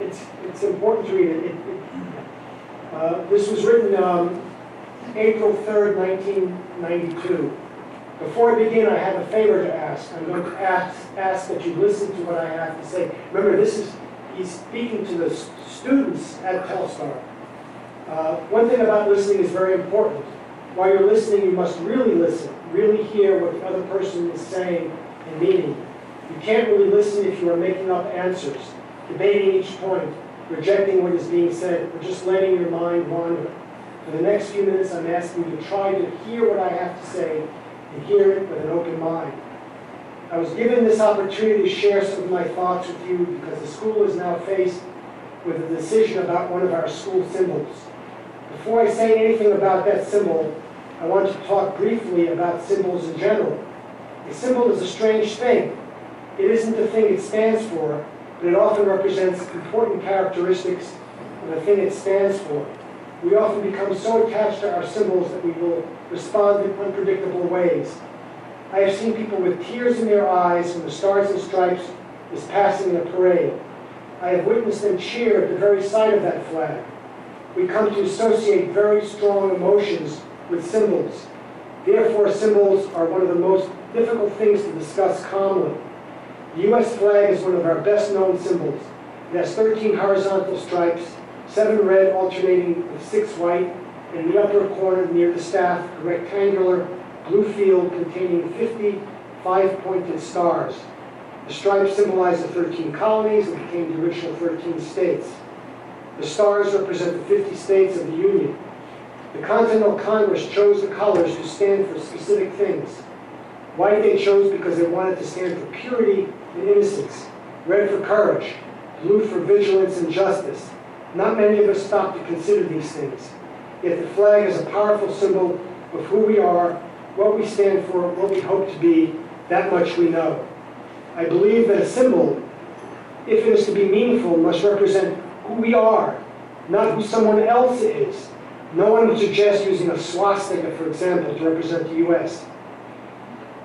It's important to read it. This was written April 3rd, 1992. Before I begin, I have a favor to ask. I'm going to ask that you listen to what I have to say. Remember, he's speaking to the students at Telstar. One thing about listening is very important. While you're listening, you must really listen, really hear what the other person is saying and meaning. You can't really listen if you are making up answers, debating each point, rejecting what is being said, or just letting your mind wander. For the next few minutes, I'm asking you to try to hear what I have to say and hear it with an open mind. I was given this opportunity to share some of my thoughts with you because the school is now faced with a decision about one of our school symbols. Before I say anything about that symbol, I want to talk briefly about symbols in general. A symbol is a strange thing. It isn't the thing it stands for, but it often represents important characteristics of the thing it stands for. We often become so attached to our symbols that we will respond in unpredictable ways. I have seen people with tears in their eyes when the Stars and Stripes is passing in a parade. I have witnessed them cheer at the very sight of that flag. We come to associate very strong emotions with symbols. Therefore, symbols are one of the most difficult things to discuss calmly. The U.S. flag is one of our best-known symbols. It has 13 horizontal stripes, 7 red alternating with 6 white, and in the upper corner near the staff, a rectangular blue field containing 50 5-pointed stars. The stripes symbolize the 13 colonies that became the original 13 states. The stars represent the 50 states of the Union. The Continental Congress chose the colors to stand for specific things. White they chose because they wanted to stand for purity and innocence. Red for courage. Blue for vigilance and justice. Not many of us stop to consider these things. Yet the flag is a powerful symbol of who we are, what we stand for, what we hope to be. That much we know. I believe that a symbol, if it is to be meaningful, must represent who we are, not who someone else is. No one would suggest using a swastika, for example, to represent the U.S.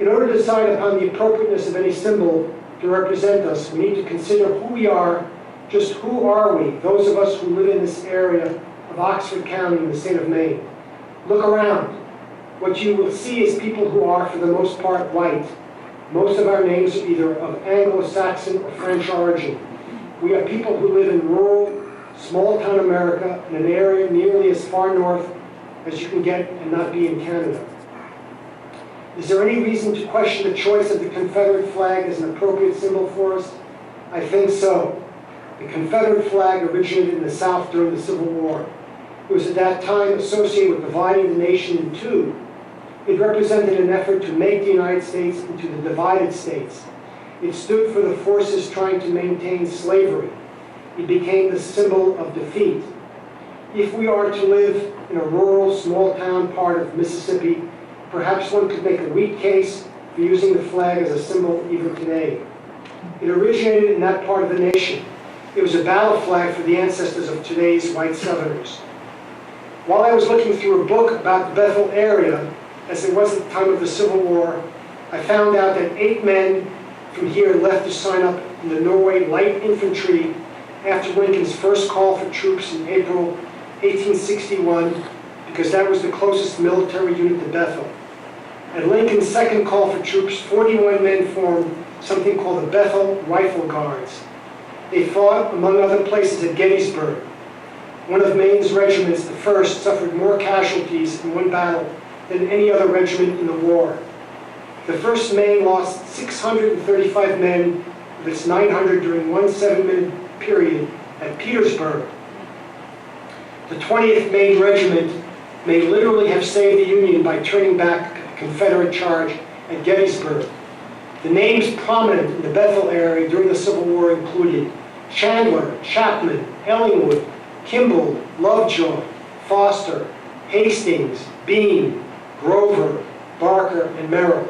In order to decide upon the appropriateness of any symbol to represent us, we need to consider who we are. Just who are we, those of us who live in this area of Oxford County in the state of Maine? Look around. What you will see is people who are, for the most part, white. Most of our names are either of Anglo-Saxon or French origin. We are people who live in rural, small-town America in an area nearly as far north as you can get and not be in Canada. Is there any reason to question the choice of the Confederate flag as an appropriate symbol for us? I think so. The Confederate flag originated in the South during the Civil War. It was at that time associated with dividing the nation in two. It represented an effort to make the United States into the divided states. It stood for the forces trying to maintain slavery. It became the symbol of defeat. If we are to live in a rural, small-town part of Mississippi, perhaps one could make a weak case for using the flag as a symbol even today. It originated in that part of the nation. It was a battle flag for the ancestors of today's white Southerners. While I was looking through a book about the Bethel area, as it was at the time of the Civil War, I found out that 8 men from here left to sign up in the Norway Light Infantry after Lincoln's first call for troops in April 1861, because that was the closest military unit to Bethel. At Lincoln's second call for troops, 41 men formed something called the Bethel Rifle Guards. They fought, among other places, at Gettysburg. One of Maine's regiments, the 1st, suffered more casualties in one battle than any other regiment in the war. The 1st Maine lost 635 men of its 900 during one 7-minute period at Petersburg. The 20th Maine Regiment may literally have saved the Union by turning back a Confederate charge at Gettysburg. The names prominent in the Bethel area during the Civil War included Chandler, Chapman, Ellingwood, Kimball, Lovejoy, Foster, Hastings, Bean, Grover, Barker, and Merrill.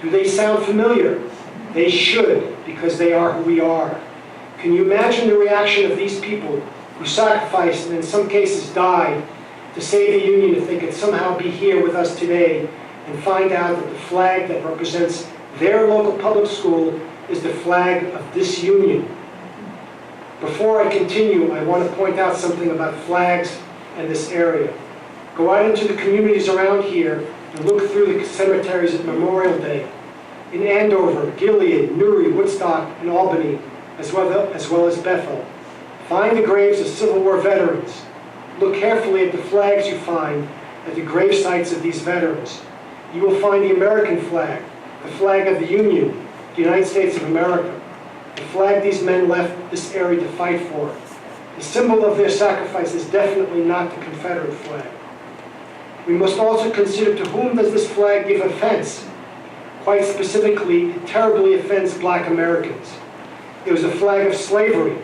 Do they sound familiar? They should, because they are who we are. Can you imagine the reaction of these people who sacrificed and in some cases died to save the Union if they could somehow be here with us today and find out that the flag that represents their local public school is the flag of this Union? Before I continue, I want to point out something about flags and this area. Go out into the communities around here and look through the cemeteries at Memorial Day. In Andover, Gilead, Newry, Woodstock, and Albany, as well as Bethel. Find the graves of Civil War veterans. Look carefully at the flags you find at the grave sites of these veterans. You will find the American flag, the flag of the Union, the United States of America, the flag these men left this area to fight for. The symbol of their sacrifice is definitely not the Confederate flag. We must also consider to whom does this flag give offense. Quite specifically, it terribly offends black Americans. It was a flag of slavery.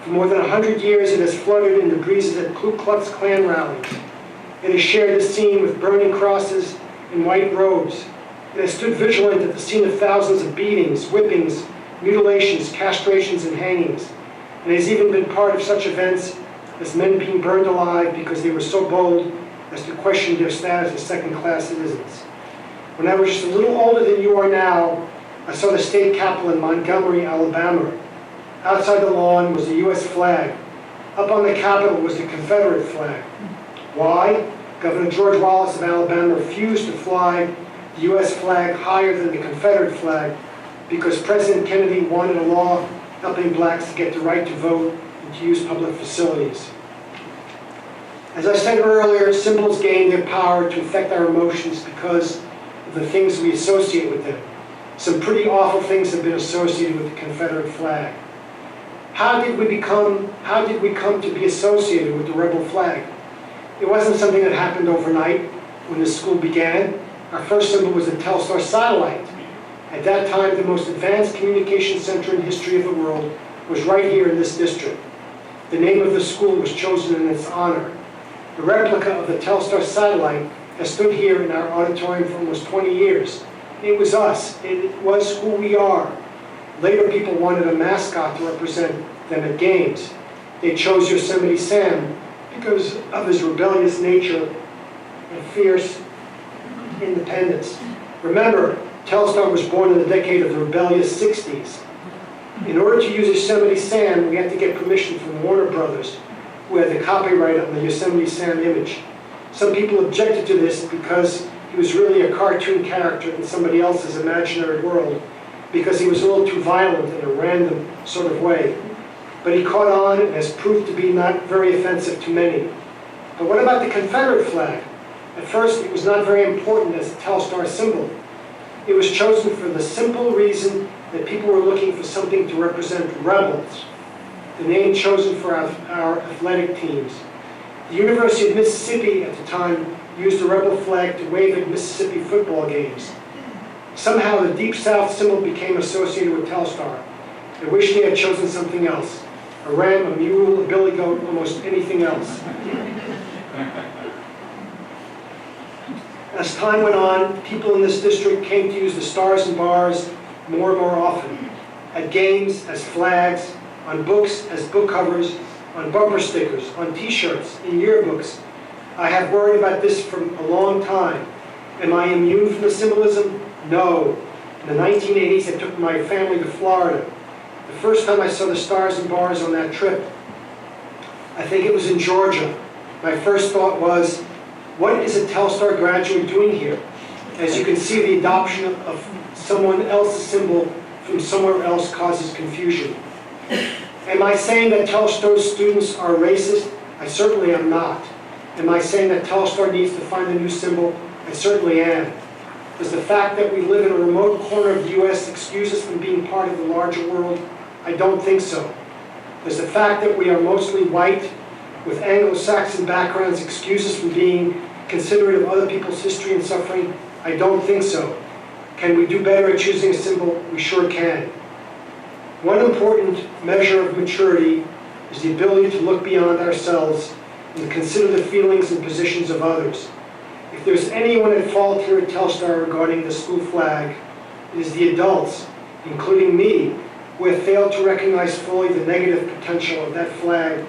For more than 100 years, it has fluttered in the breezes at Ku Klux Klan rallies. It has shared the scene with burning crosses and white robes. It has stood vigilant at the scene of thousands of beatings, whippings, mutilations, castrations, and hangings. It has even been part of such events as men being burned alive because they were so bold as to question their status as second-class citizens. When I was just a little older than you are now, I saw the state capitol in Montgomery, Alabama. Outside the lawn was the U.S. flag. Up on the capitol was the Confederate flag. Why? Governor George Wallace of Alabama refused to fly the U.S. flag higher than the Confederate flag because President Kennedy wanted a law helping blacks to get the right to vote and to use public facilities. As I said earlier, symbols gain their power to affect our emotions because of the things we associate with them. Some pretty awful things have been associated with the Confederate flag. How did we come to be associated with the rebel flag? It wasn't something that happened overnight when the school began. Our first symbol was the Telstar satellite. At that time, the most advanced communication center in the history of the world was right here in this district. The name of the school was chosen in its honor. The replica of the Telstar satellite has stood here in our auditorium for almost 20 years. It was us. It was who we are. Later, people wanted a mascot to represent them at games. They chose Yosemite Sam because of his rebellious nature and fierce independence. Remember, Telstar was born in the decade of the rebellious 60s. In order to use Yosemite Sam, we had to get permission from Warner Brothers, who had the copyright on the Yosemite Sam image. Some people objected to this because he was really a cartoon character in somebody else's imaginary world, because he was a little too violent in a random sort of way. But he caught on and has proved to be not very offensive to many. But what about the Confederate flag? At first, it was not very important as a Telstar symbol. It was chosen for the simple reason that people were looking for something to represent rebels, the name chosen for our athletic teams. The University of Mississippi at the time used the rebel flag to wave at Mississippi football games. Somehow the Deep South symbol became associated with Telstar. I wish they had chosen something else. A ram, a mule, a billy goat, almost anything else. As time went on, people in this district came to use the stars and bars more and more often. At games, as flags, on books, as book covers, on bumper stickers, on t-shirts, in yearbooks. I have worried about this for a long time. Am I immune from the symbolism? No. In the 1980s, I took my family to Florida. The first time I saw the stars and bars on that trip, I think it was in Georgia. My first thought was, what is a Telstar graduate doing here? As you can see, the adoption of someone else's symbol from somewhere else causes confusion. Am I saying that Telstar students are racist? I certainly am not. Am I saying that Telstar needs to find a new symbol? I certainly am. Does the fact that we live in a remote corner of the U.S. excuse us from being part of the larger world? I don't think so. Does the fact that we are mostly white with Anglo-Saxon backgrounds excuse us from being considerate of other people's history and suffering? I don't think so. Can we do better at choosing a symbol? We sure can. One important measure of maturity is the ability to look beyond ourselves and consider the feelings and positions of others. If there's anyone at fault here at Telstar regarding the school flag, it is the adults, including me, who have failed to recognize fully the negative potential of that flag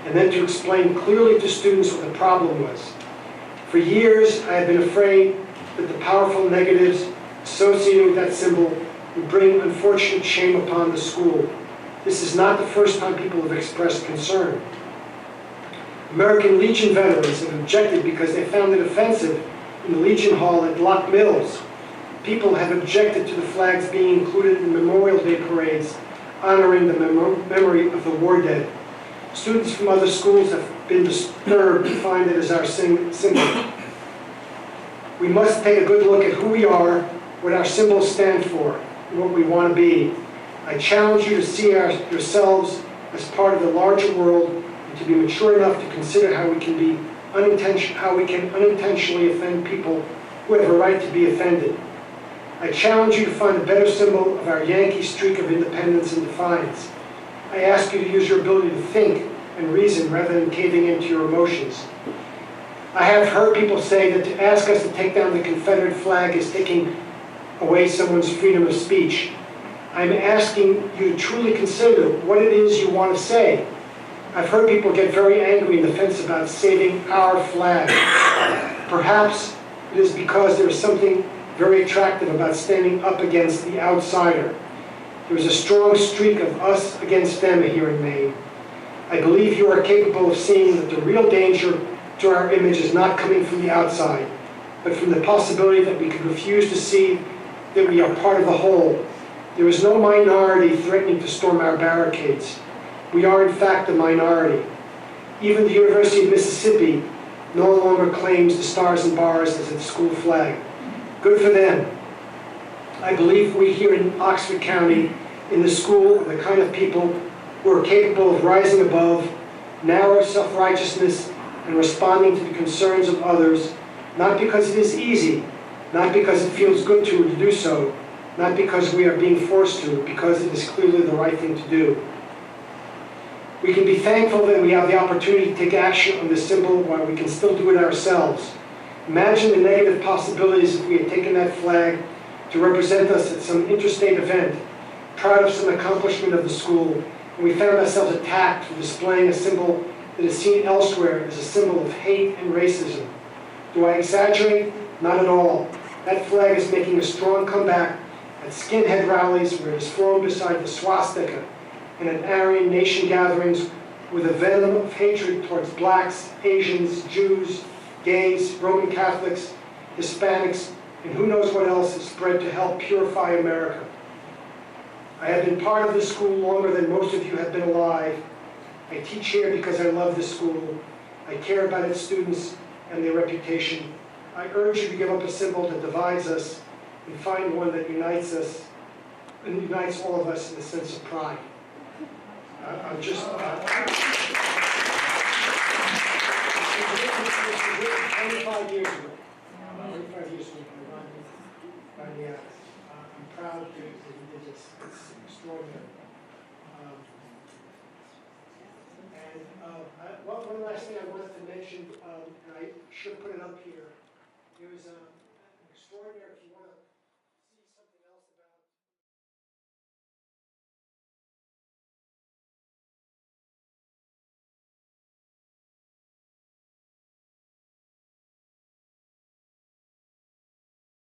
and then to explain clearly to students what the problem was. For years, I have been afraid that the powerful negatives associated with that symbol would bring unfortunate shame upon the school. This is not the first time people have expressed concern. American Legion veterans have objected because they found it offensive in the Legion Hall at Lock Mills. People have objected to the flags being included in Memorial Day parades honoring the memory of the war dead. Students from other schools have been disturbed to find it as our symbol. We must take a good look at who we are, what our symbols stand for, and what we want to be. I challenge you to see yourselves as part of the larger world and to be mature enough to consider how we can unintentionally offend people who have a right to be offended. I challenge you to find a better symbol of our Yankee streak of independence and defiance. I ask you to use your ability to think and reason rather than caving into your emotions. I have heard people say that to ask us to take down the Confederate flag is taking away someone's freedom of speech. I'm asking you to truly consider what it is you want to say. I've heard people get very angry in the fence about saving our flag. Perhaps it is because there is something very attractive about standing up against the outsider. There is a strong streak of us against them here in Maine. I believe you are capable of seeing that the real danger to our image is not coming from the outside, but from the possibility that we could refuse to see that we are part of the whole. There is no minority threatening to storm our barricades. We are in fact a minority. Even the University of Mississippi no longer claims the stars and bars as its school flag. Good for them. I believe we here in Oxford County, in the school, are the kind of people who are capable of rising above narrow self-righteousness and responding to the concerns of others, not because it is easy, not because it feels good to do so, not because we are being forced to, because it is clearly the right thing to do. We can be thankful that we have the opportunity to take action on this symbol while we can still do it ourselves. Imagine the negative possibilities if we had taken that flag to represent us at some interstate event, proud of some accomplishment of the school, and we found ourselves attacked for displaying a symbol that is seen elsewhere as a symbol of hate and racism. Do I exaggerate? Not at all. That flag is making a strong comeback at skinhead rallies where it is flown beside the swastika, and at Aryan nation gatherings with a venom of hatred towards blacks, Asians, Jews, gays, Roman Catholics, Hispanics, and who knows what else is spread to help purify America. I have been part of this school longer than most of you have been alive. I teach here because I love this school. I care about its students and their reputation. I urge you to give up a symbol that divides us and find one that unites us and unites all of us in a sense of pride. I'm just... 25 years ago. 25 years ago, Rodney Abbott. I'm proud that he did this. It's extraordinary. One last thing I wanted to mention, and I should put it up here. There was a